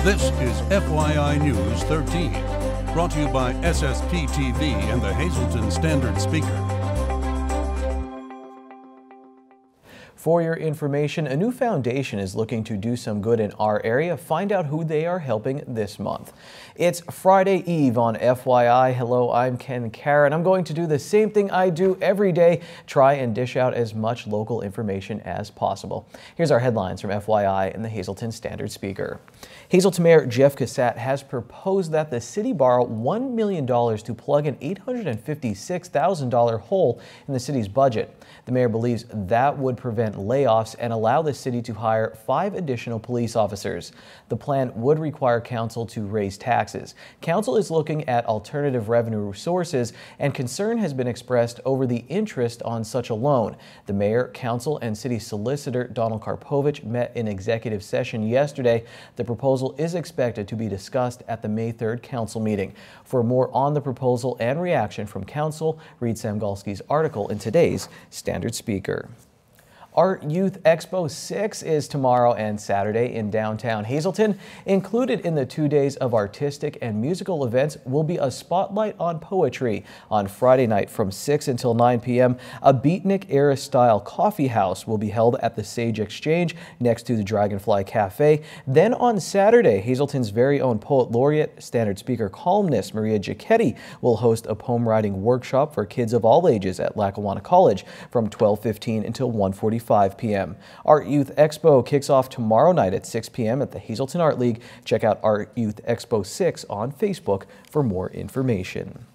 This is FYI News 13, brought to you by SSPTV and the Hazleton Standard Speaker. For your information, a new foundation is looking to do some good in our area. Find out who they are helping this month. It's Friday Eve on FYI. Hello, I'm Ken Karen. I'm going to do the same thing I do every day, try and dish out as much local information as possible. Here's our headlines from FYI and the Hazleton Standard Speaker. Hazleton Mayor Jeff Cassat has proposed that the city borrow $1 million to plug an $856,000 hole in the city's budget. The mayor believes that would prevent layoffs and allow the city to hire 5 additional police officers. The plan would require council to raise taxes. Council is looking at alternative revenue sources, and concern has been expressed over the interest on such a loan. The mayor, council, and city solicitor Donald Karpovich met in executive session yesterday. The proposal is expected to be discussed at the May 3rd council meeting. For more on the proposal and reaction from council, read Sam Galski's article in today's Standard Speaker. Art Youth Expo 6 is tomorrow and Saturday in downtown Hazleton. Included in the 2 days of artistic and musical events will be a spotlight on poetry. On Friday night from 6 until 9 p.m., a beatnik-era style coffee house will be held at the Sage Exchange next to the Dragonfly Cafe. Then on Saturday, Hazleton's very own poet laureate, Standard Speaker columnist Maria Giacchetti will host a poem writing workshop for kids of all ages at Lackawanna College from 12:15 until 1:45 p.m. Art Youth Expo kicks off tomorrow night at 6 p.m. at the Hazleton Art League. Check out Art Youth Expo 6 on Facebook for more information.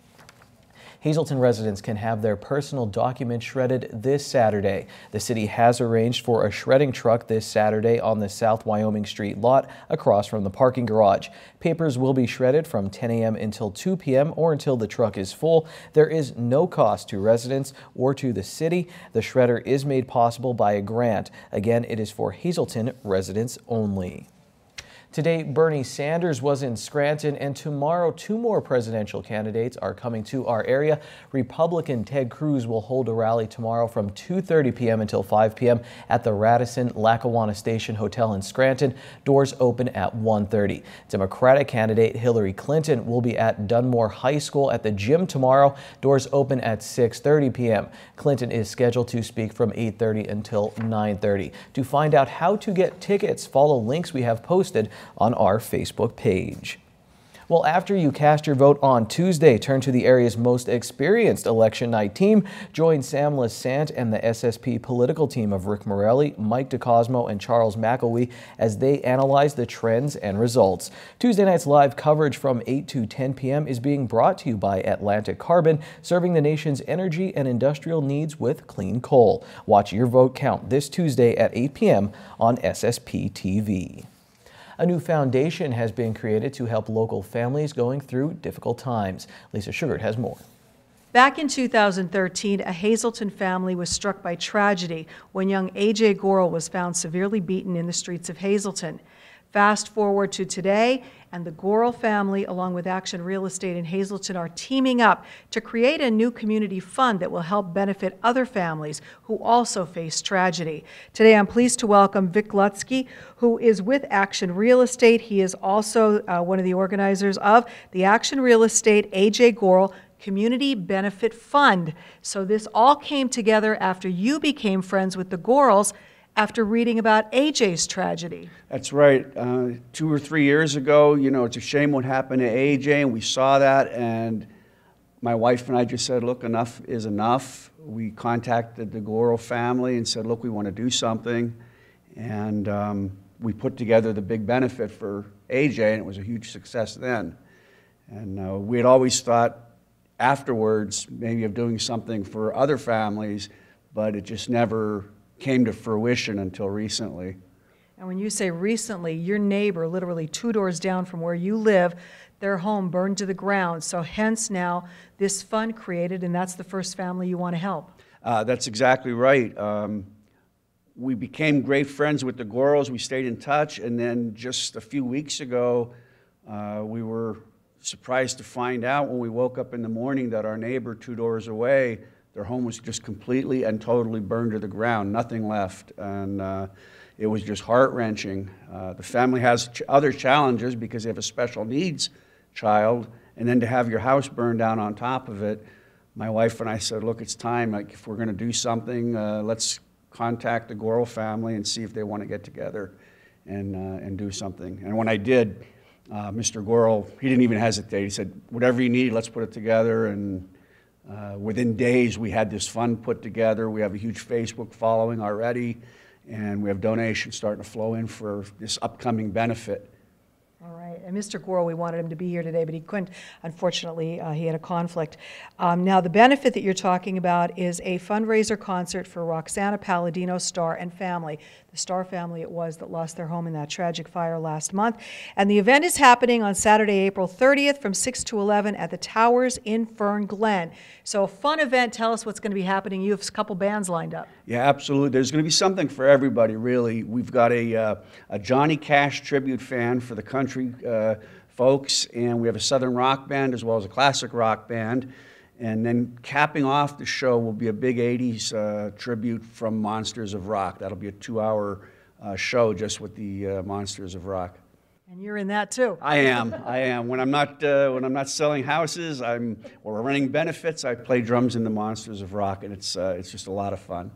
Hazleton residents can have their personal documents shredded this Saturday. The city has arranged for a shredding truck this Saturday on the South Wyoming Street lot across from the parking garage. Papers will be shredded from 10 a.m. until 2 p.m. or until the truck is full. There is no cost to residents or to the city. The shredder is made possible by a grant. Again, it is for Hazleton residents only. Today, Bernie Sanders was in Scranton, and tomorrow 2 more presidential candidates are coming to our area. Republican Ted Cruz will hold a rally tomorrow from 2:30 p.m. until 5 p.m. at the Radisson Lackawanna Station Hotel in Scranton. Doors open at 1:30. Democratic candidate Hillary Clinton will be at Dunmore High School at the gym tomorrow. Doors open at 6:30 p.m. Clinton is scheduled to speak from 8:30 until 9:30. To find out how to get tickets, follow links we have posted on our Facebook page. Well, after you cast your vote on Tuesday, turn to the area's most experienced election night team. Join Sam Lassant and the SSP political team of Rick Morelli, Mike DeCosmo, and Charles McElwee as they analyze the trends and results. Tuesday night's live coverage from 8 to 10 p.m. is being brought to you by Atlantic Carbon, serving the nation's energy and industrial needs with clean coal. Watch your vote count this Tuesday at 8 p.m. on SSPTV. A new foundation has been created to help local families going through difficult times. Lisa Sugart has more. Back in 2013, a Hazleton family was struck by tragedy when young A.J. Gorel was found severely beaten in the streets of Hazleton. Fast forward to today, and the Gorel family, along with Action Real Estate in Hazleton, are teaming up to create a new community fund that will help benefit other families who also face tragedy. Today, I'm pleased to welcome Vic Lutsky, who is with Action Real Estate. He is also one of the organizers of the Action Real Estate A.J. Gorel Community Benefit Fund. So this all came together after you became friends with the Gorels after reading about AJ's tragedy. That's right. 2 or 3 years ago, you know, it's a shame what happened to AJ, and we saw that, and my wife and I just said, look, enough is enough. We contacted the Gorel family and said, look, we want to do something, and we put together the big benefit for AJ, and it was a huge success then. And we had always thought afterwards maybe of doing something for other families, but it just never came to fruition until recently. And when you say recently, your neighbor, literally 2 doors down from where you live, their home burned to the ground. So hence now this fund created, and that's the first family you want to help. That's exactly right. We became great friends with the Gorels. We stayed in touch, and then just a few weeks ago, we were surprised to find out when we woke up in the morning that our neighbor 2 doors away, their home was just completely and totally burned to the ground, nothing left. And it was just heart-wrenching. The family has other challenges because they have a special needs child, and then to have your house burned down on top of it, my wife and I said, look, it's time. Like, if we're going to do something, let's contact the Gorel family and see if they want to get together and do something. And when I did, Mr. Gorel, he didn't even hesitate. He said, whatever you need, let's put it together. And within days, we had this fund put together. We have a huge Facebook following already, and we have donations starting to flow in for this upcoming benefit. All right, and Mr. Gorel, we wanted him to be here today, but he couldn't. Unfortunately, he had a conflict. Now, the benefit that you're talking about is a fundraiser concert for Roxana Palladino Starr and family. The Starr family it was that lost their home in that tragic fire last month. And the event is happening on Saturday, April 30th from 6 to 11 at the Towers in Fern Glen. So a fun event. Tell us what's going to be happening. You have a couple bands lined up. Yeah, absolutely. There's going to be something for everybody, really. We've got a Johnny Cash tribute band for the country folks, and we have a Southern rock band as well as a classic rock band. And then capping off the show will be a big 80s tribute from Monsters of Rock. That'll be a 2-hour show just with the Monsters of Rock. And you're in that too. I am. When I'm not selling houses, or running benefits, I play drums in the Monsters of Rock, and it's just a lot of fun.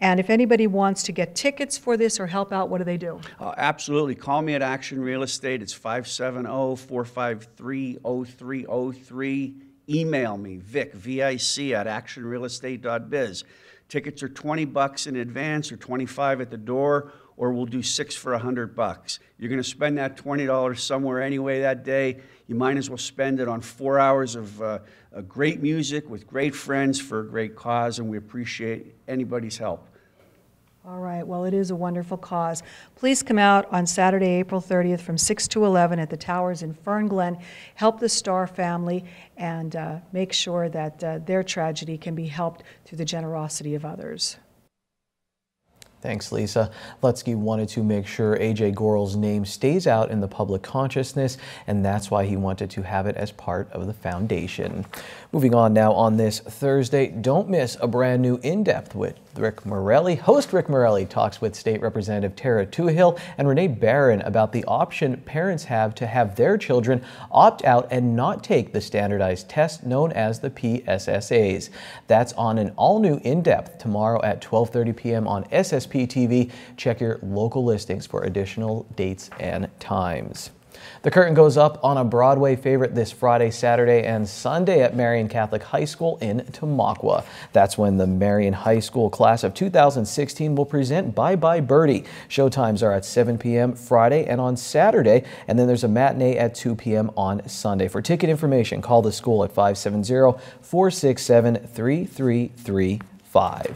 And if anybody wants to get tickets for this or help out, what do they do? Absolutely. Call me at Action Real Estate. It's 570-453-0303. Email me, Vic, V-I-C, at actionrealestate.biz. Tickets are $20 in advance or $25 at the door, or we'll do 6 for $100. You're going to spend that $20 somewhere anyway that day. You might as well spend it on 4 hours of great music with great friends for a great cause, and we appreciate anybody's help. All right, well, it is a wonderful cause. Please come out on Saturday, April 30th from 6 to 11 at the Towers in Fern Glen. Help the Starr family and make sure that their tragedy can be helped through the generosity of others. Thanks, Lisa. Lutsky wanted to make sure A.J. Gorel's name stays out in the public consciousness, and that's why he wanted to have it as part of the foundation. Moving on now on this Thursday, don't miss a brand new In-Depth with Rick Morelli. Host Rick Morelli talks with State Representative Tara Tuhill and Renee Barron about the option parents have to have their children opt out and not take the standardized test known as the PSSAs. That's on an all-new In-Depth tomorrow at 12:30 p.m. on SSPTV. Check your local listings for additional dates and times. The curtain goes up on a Broadway favorite this Friday, Saturday, and Sunday at Marion Catholic High School in Tamaqua. That's when the Marion High School class of 2016 will present Bye Bye Birdie. Showtimes are at 7 p.m. Friday and on Saturday, and then there's a matinee at 2 p.m. on Sunday. For ticket information, call the school at 570-467-3335.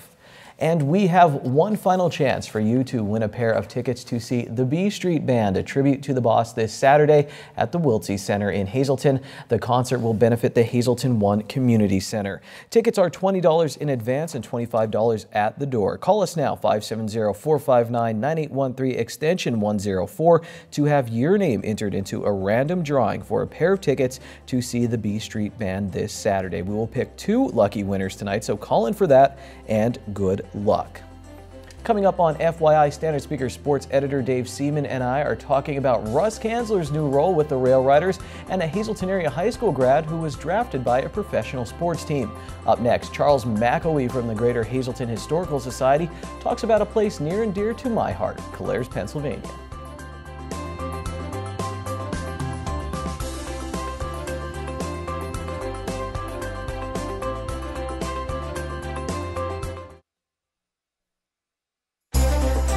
And we have one final chance for you to win a pair of tickets to see the B Street Band, a tribute to the boss, this Saturday at the Wiltsey Center in Hazleton. The concert will benefit the Hazleton One Community Center. Tickets are $20 in advance and $25 at the door. Call us now, 570-459-9813, extension 104, to have your name entered into a random drawing for a pair of tickets to see the B Street Band this Saturday. We will pick 2 lucky winners tonight, so call in for that, and good luck. Coming up on FYI, Standard Speaker sports editor Dave Seaman and I are talking about Russ Kanzler's new role with the Rail Riders and a Hazleton area high school grad who was drafted by a professional sports team. Up next, Charles McElwee from the Greater Hazleton Historical Society talks about a place near and dear to my heart, Calairs, Pennsylvania.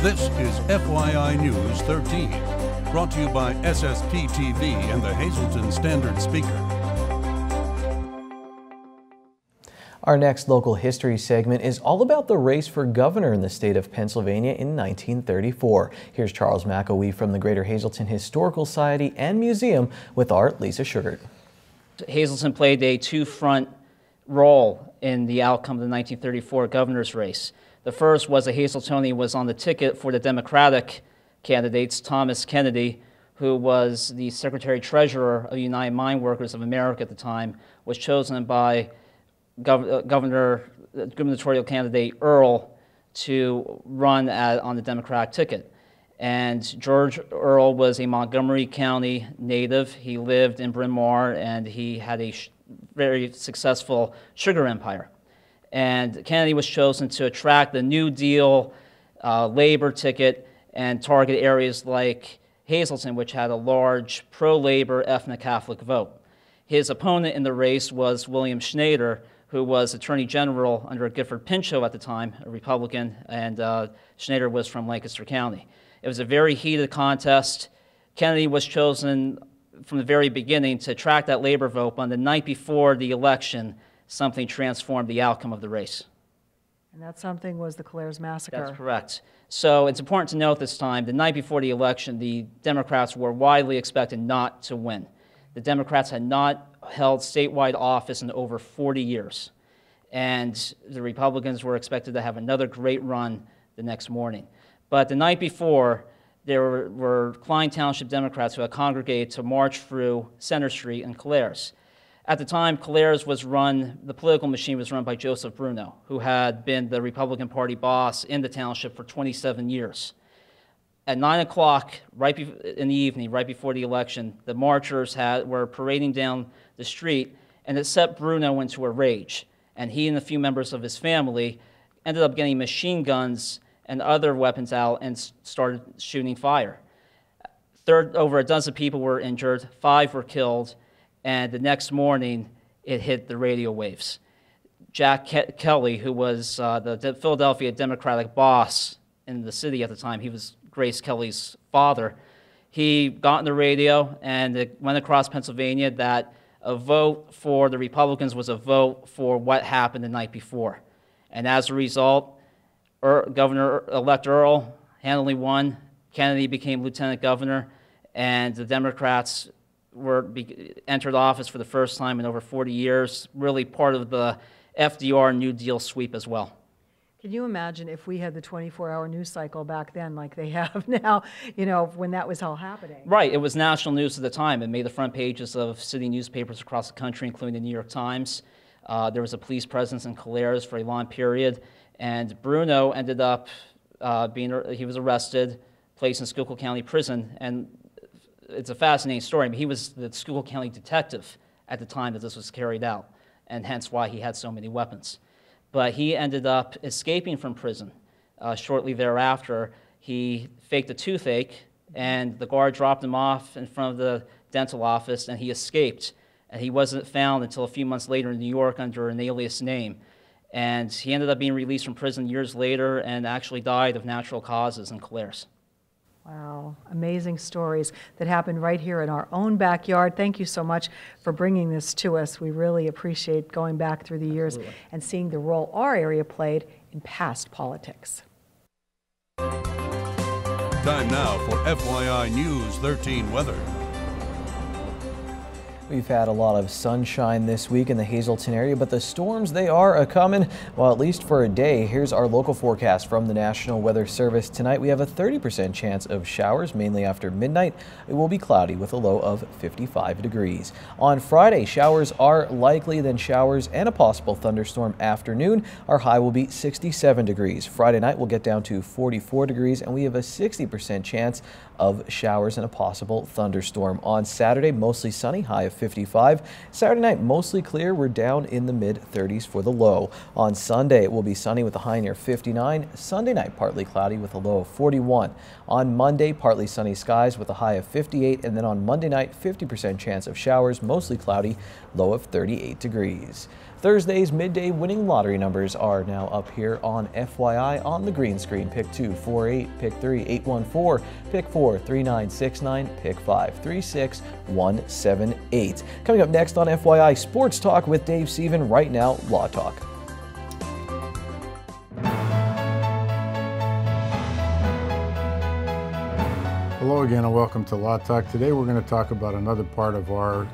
This is FYI News 13, brought to you by SSPTV and the Hazleton Standard Speaker. Our next local history segment is all about the race for governor in the state of Pennsylvania in 1934. Here's Charles McElwee from the Greater Hazleton Historical Society and Museum with our Lisa Sugart. Hazleton played a two-front role in the outcome of the 1934 governor's race. The first was a Hazletonian was on the ticket for the Democratic candidates. Thomas Kennedy, who was the Secretary-Treasurer of the United Mine Workers of America at the time, was chosen by gubernatorial candidate Earl to run on the Democratic ticket. And George Earl was a Montgomery County native. He lived in Bryn Mawr, and he had a very successful sugar empire. And Kennedy was chosen to attract the New Deal labor ticket and target areas like Hazleton, which had a large pro-labor ethnic Catholic vote. His opponent in the race was William Schneider, who was Attorney General under Gifford Pinchot at the time, a Republican, and Schneider was from Lancaster County. It was a very heated contest. Kennedy was chosen from the very beginning to attract that labor vote, but on the night before the election, something transformed the outcome of the race. And that something was the Clares Massacre. That's correct. So it's important to note this time, the night before the election, the Democrats were widely expected not to win. The Democrats had not held statewide office in over 40 years. And the Republicans were expected to have another great run the next morning. But the night before, there were Klein Township Democrats who had congregated to march through Center Street in Clares. At the time, Clares was run, the political machine was run by Joseph Bruno, who had been the Republican Party boss in the township for 27 years. At 9 o'clock, in the evening, right before the election, the marchers were parading down the street, and it set Bruno into a rage. And he and a few members of his family ended up getting machine guns and other weapons out and started shooting fire. Over a dozen people were injured, 5 were killed, and the next morning it hit the radio waves. Jack Kelly, who was the Philadelphia Democratic boss in the city at the time, he was Grace Kelly's father, he got on the radio and it went across Pennsylvania that a vote for the Republicans was a vote for what happened the night before. And as a result, Governor-elect Earl handily won. Kennedy became lieutenant governor, and the Democrats entered office for the first time in over 40 years, really part of the FDR New Deal sweep as well. Can you imagine if we had the 24-hour news cycle back then like they have now, you know, when that was all happening? Right. It was national news at the time. It made the front pages of city newspapers across the country, including the New York Times. There was a police presence in Clares for a long period, and Bruno ended up he was arrested, placed in Schuylkill County Prison, and it's a fascinating story. I mean, he was the Schuylkill County detective at the time that this was carried out, and hence why he had so many weapons. But he ended up escaping from prison. Shortly thereafter, he faked a toothache, and the guard dropped him off in front of the dental office, and he escaped. And he wasn't found until a few months later in New York under an alias name. And he ended up being released from prison years later and actually died of natural causes in Clares. Wow, amazing stories that happened right here in our own backyard. Thank you so much for bringing this to us. We really appreciate going back through the years and seeing the role our area played in past politics. Time now for FYI News 13 weather. We've had a lot of sunshine this week in the Hazleton area, but the storms, they are a-coming, well, at least for a day. Here's our local forecast from the National Weather Service. Tonight, we have a 30% chance of showers, mainly after midnight. It will be cloudy with a low of 55 degrees. On Friday, showers are likely, then showers and a possible thunderstorm afternoon. Our high will be 67 degrees. Friday night, we'll get down to 44 degrees, and we have a 60% chance of showers and a possible thunderstorm. On Saturday, mostly sunny, high of 55. Saturday night, mostly clear. We're down in the mid-30s for the low. On Sunday, it will be sunny with a high near 59. Sunday night, partly cloudy with a low of 41. On Monday, partly sunny skies with a high of 58. And then on Monday night, 50% chance of showers, mostly cloudy, low of 38 degrees. Thursday's midday winning lottery numbers are now up here on FYI on the green screen. Pick 2, 48, pick 3, 814, pick 4, 3969, pick 5, 36178. Coming up next on FYI Sports Talk with Dave Seaven. Right now, Law Talk. Hello again and welcome to Law Talk. Today we're going to talk about another part of our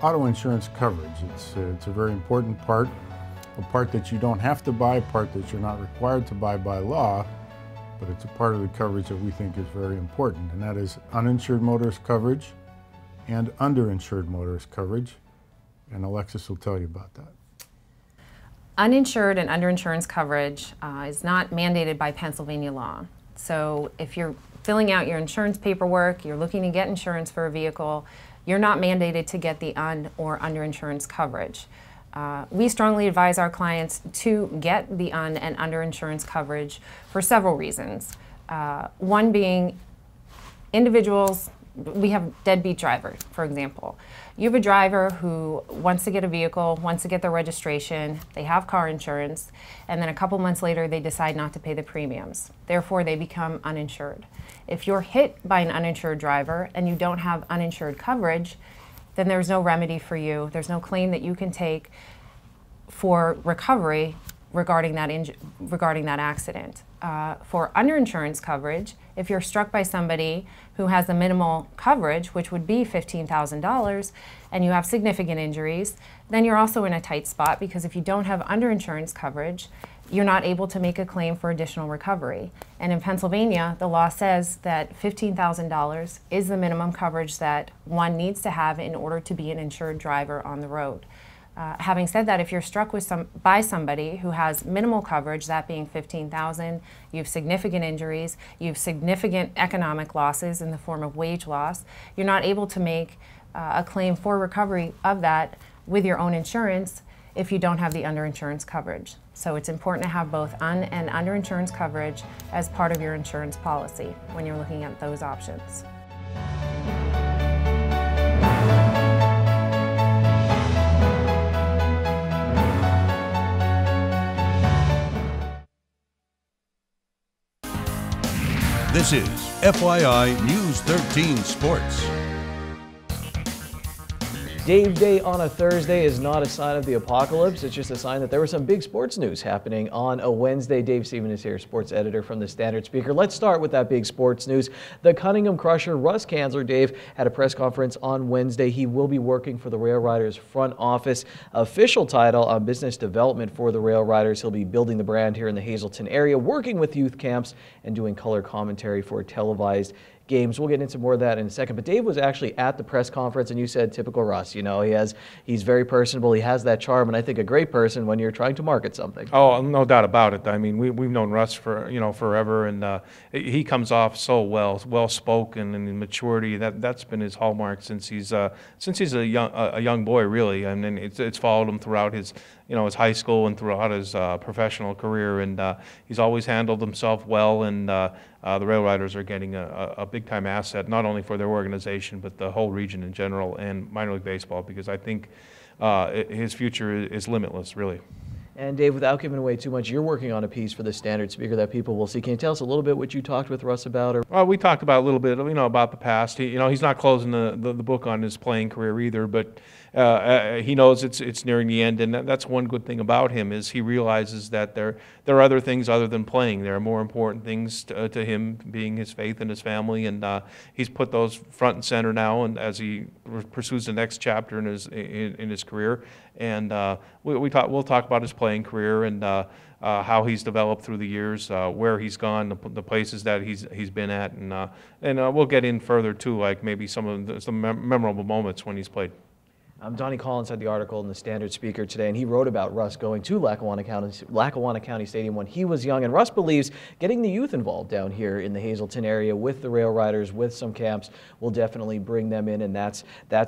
auto insurance coverage. It's a very important part, a part that you don't have to buy, a part that you're not required to buy by law, but it's a part of the coverage that we think is very important, and that is uninsured motorist coverage and underinsured motorist coverage, and Alexis will tell you about that. Uninsured and underinsurance coverage is not mandated by Pennsylvania law. So if you're filling out your insurance paperwork, you're looking to get insurance for a vehicle, you're not mandated to get the or underinsurance coverage. We strongly advise our clients to get the and underinsurance coverage for several reasons. One being individuals, we have deadbeat drivers, for example. You have a driver who wants to get a vehicle, wants to get their registration, they have car insurance, and then a couple months later they decide not to pay the premiums. Therefore, they become uninsured. If you're hit by an uninsured driver and you don't have uninsured coverage, then there's no remedy for you. There's no claim that you can take for recovery regarding that accident. For underinsurance coverage, if you're struck by somebody who has the minimal coverage, which would be $15,000, and you have significant injuries, then you're also in a tight spot, because if you don't have underinsurance coverage, you're not able to make a claim for additional recovery. And in Pennsylvania, the law says that $15,000 is the minimum coverage that one needs to have in order to be an insured driver on the road. Having said that, if you're struck by somebody who has minimal coverage, that being $15,000, you have significant injuries, you have significant economic losses in the form of wage loss, you're not able to make a claim for recovery of that with your own insurance if you don't have the underinsurance coverage. So it's important to have both and underinsurance coverage as part of your insurance policy when you're looking at those options. This is FYI News 13 Sports. Dave Day on a Thursday is not a sign of the apocalypse. It's just a sign that there was some big sports news happening on a Wednesday. Dave Stephen is here, sports editor from the Standard Speaker. Let's start with that big sports news. The Cunningham Crusher, Russ Kanzler, Dave, had a press conference on Wednesday. He will be working for the Rail Riders front office. Official title on business development for the Rail Riders. He'll be building the brand here in the Hazelton area, working with youth camps and doing color commentary for televised games. We'll get into more of that in a second. But Dave was actually at the press conference, and you said typical Russ. You know, he's very personable. He has that charm, and I think a great person when you're trying to market something. Oh, no doubt about it. I mean, we've known Russ for forever, and he comes off so well spoken, and in maturity. That's been his hallmark since he's a young boy, really. I mean, it's followed him throughout his his high school and throughout his professional career, and he's always handled himself well. And the Rail Riders are getting a big-time asset, not only for their organization, but the whole region in general, and minor league baseball, because I think his future is limitless, really. And Dave, without giving away too much, you're working on a piece for the Standard Speaker that people will see. Can you tell us a little bit what you talked with Russ about? Or? Well, we talked about a little bit, about the past. He's not closing the book on his playing career either, but he knows it's nearing the end, and that's one good thing about him, is he realizes that there are other things other than playing. There are more important things to him, being his faith and his family, and he's put those front and center now, and as he pursues the next chapter in his career. And we'll talk about his playing career and how he's developed through the years, where he's gone, the places that he's been at, and we'll get in further too, like maybe some memorable moments when he's played. Donnie Collins had the article in the Standard Speaker today, and he wrote about Russ going to Lackawanna County Stadium when he was young. And Russ believes getting the youth involved down here in the Hazelton area with the Rail Riders, with some camps, will definitely bring them in, and that's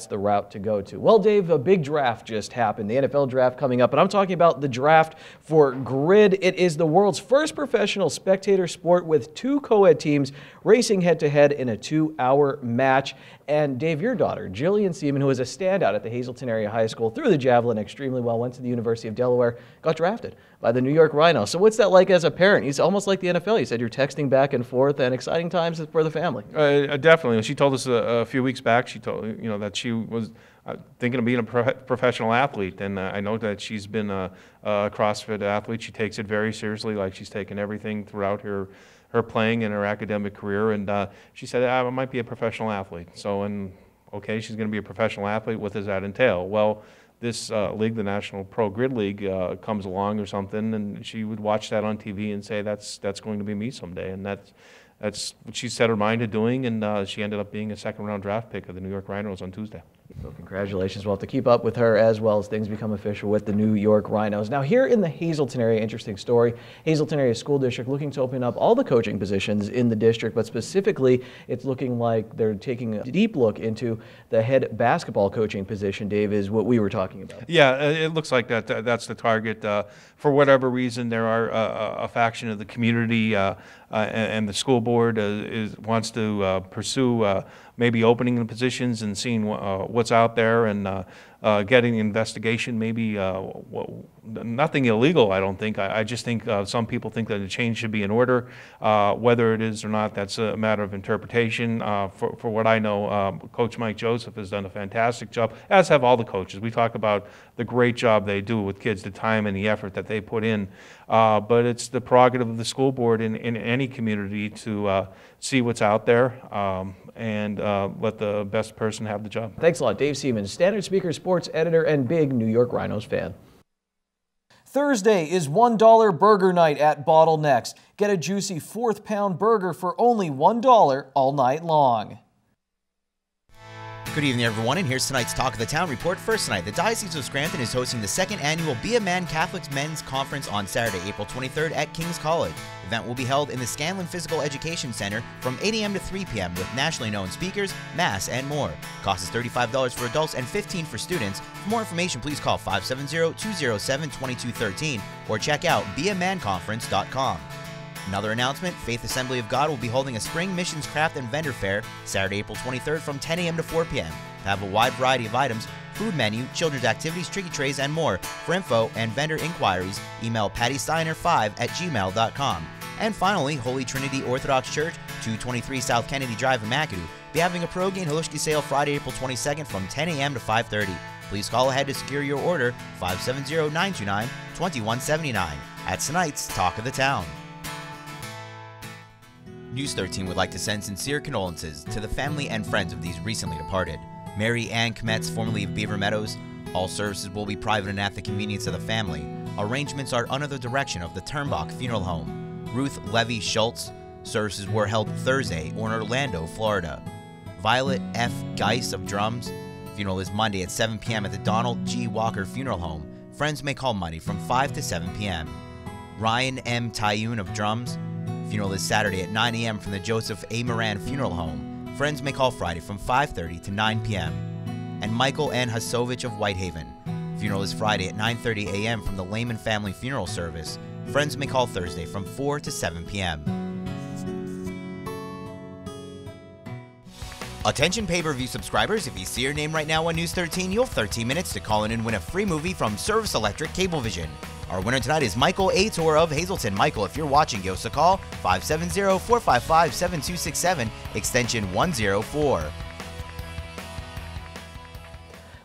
the route to go to. Well, Dave, a big draft just happened, the NFL draft coming up, and I'm talking about the draft for Grid. It is the world's first professional spectator sport with 2 co-ed teams racing head-to-head in a 2-hour match. And Dave, your daughter, Jillian Seaman, who is a standout at the Hazelton Area High School, threw the javelin extremely well, went to the University of Delaware, got drafted by the New York Rhinos. So what's that like as a parent? It's almost like the NFL. You said you're texting back and forth, and exciting times for the family. Definitely. She told us a few weeks back, she told that she was thinking of being a professional athlete, and I know that she's been a CrossFit athlete. She takes it very seriously, like she's taken everything throughout her playing and her academic career, and she said, I might be a professional athlete. So, and okay, she's going to be a professional athlete. What does that entail? Well, this league, the National Pro Grid League, comes along or something, and she would watch that on TV and say, that's going to be me someday. And that's what she set her mind to doing, and she ended up being a second-round draft pick of the New York Rhinos on Tuesday. So congratulations. We'll have to keep up with her as well as things become official with the New York Rhinos. Now here in the Hazleton area, interesting story. Hazleton Area School District looking to open up all the coaching positions in the district, but specifically it's looking like they're taking a deep look into the head basketball coaching position, Dave, is what we were talking about. Yeah, it looks like that's the target. For whatever reason, there are a faction of the community and the school board wants to pursue maybe opening the positions and seeing what's out there and getting an investigation, maybe nothing illegal, I don't think. I just think some people think that a change should be in order. Whether it is or not, that's a matter of interpretation. For what I know, Coach Mike Joseph has done a fantastic job, as have all the coaches. We talk about the great job they do with kids, the time and the effort that they put in. But it's the prerogative of the school board in any community to see what's out there and let the best person have the job. Thanks a lot, Dave Siemens, Standard Speaker sports editor and big New York Rhinos fan. Thursday is $1 burger night at Bottlenecks. Get a juicy 4th pound burger for only $1 all night long. Good evening, everyone, and here's tonight's Talk of the Town report. First tonight, the Diocese of Scranton is hosting the 2nd annual Be a Man Catholics Men's Conference on Saturday, April 23rd at King's College. The event will be held in the Scanlon Physical Education Center from 8 a.m. to 3 p.m. with nationally known speakers, mass, and more. Cost is $35 for adults and $15 for students. For more information, please call 570-207-2213 or check out beamanconference.com. Another announcement, Faith Assembly of God will be holding a Spring Missions Craft and Vendor Fair Saturday, April 23rd from 10 a.m. to 4 p.m. to have a wide variety of items, food menu, children's activities, tricky trays, and more. For info and vendor inquiries, email pattysteiner5@gmail.com. And finally, Holy Trinity Orthodox Church, 223 South Kennedy Drive in McAdoo, be having a Pro-Gain Halushki sale Friday, April 22nd from 10 a.m. to 5:30. Please call ahead to secure your order, 570-929-2179. That's tonight's Talk of the Town. News 13 would like to send sincere condolences to the family and friends of these recently departed. Mary Ann Kmetz, formerly of Beaver Meadows. All services will be private and at the convenience of the family. Arrangements are under the direction of the Turnbach Funeral Home. Ruth Levy Schultz. Services were held Thursday in Orlando, Florida. Violet F. Geis of Drums. Funeral is Monday at 7 p.m. at the Donald G. Walker Funeral Home. Friends may call Monday from 5 to 7 p.m. Ryan M. Tayun of Drums. Funeral is Saturday at 9 a.m. from the Joseph A. Moran Funeral Home. Friends may call Friday from 5:30 to 9 p.m. And Michael N. Hasovich of Whitehaven. Funeral is Friday at 9:30 a.m. from the Lehman Family Funeral Service. Friends may call Thursday from 4 to 7 p.m. Attention pay-per-view subscribers, if you see your name right now on News 13, you'll have 13 minutes to call in and win a free movie from Service Electric Cablevision. Our winner tonight is Michael A. Tor of Hazleton. Michael, if you're watching, give us a call, 570-455-7267, extension 104.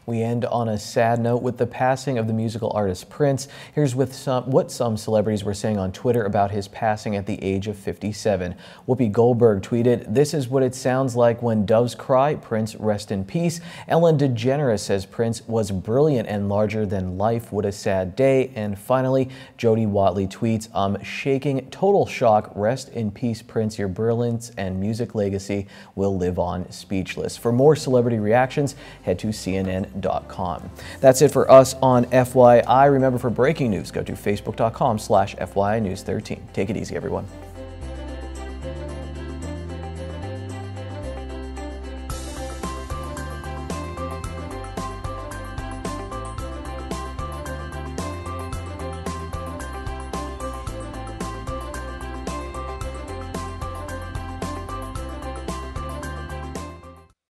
We end on a sad note with the passing of the musical artist Prince. Here's what some celebrities were saying on Twitter about his passing at the age of 57. Whoopi Goldberg tweeted, "This is what it sounds like when doves cry. Prince, rest in peace." Ellen DeGeneres says Prince was brilliant and larger than life. What a sad day. And finally, Jody Watley tweets, "I'm shaking. Total shock. Rest in peace, Prince. Your brilliance and music legacy will live on. Speechless." For more celebrity reactions, head to CNN.com. That's it for us on FYI. Remember, for breaking news, go to facebook.com/FYI News 13. Take it easy, everyone.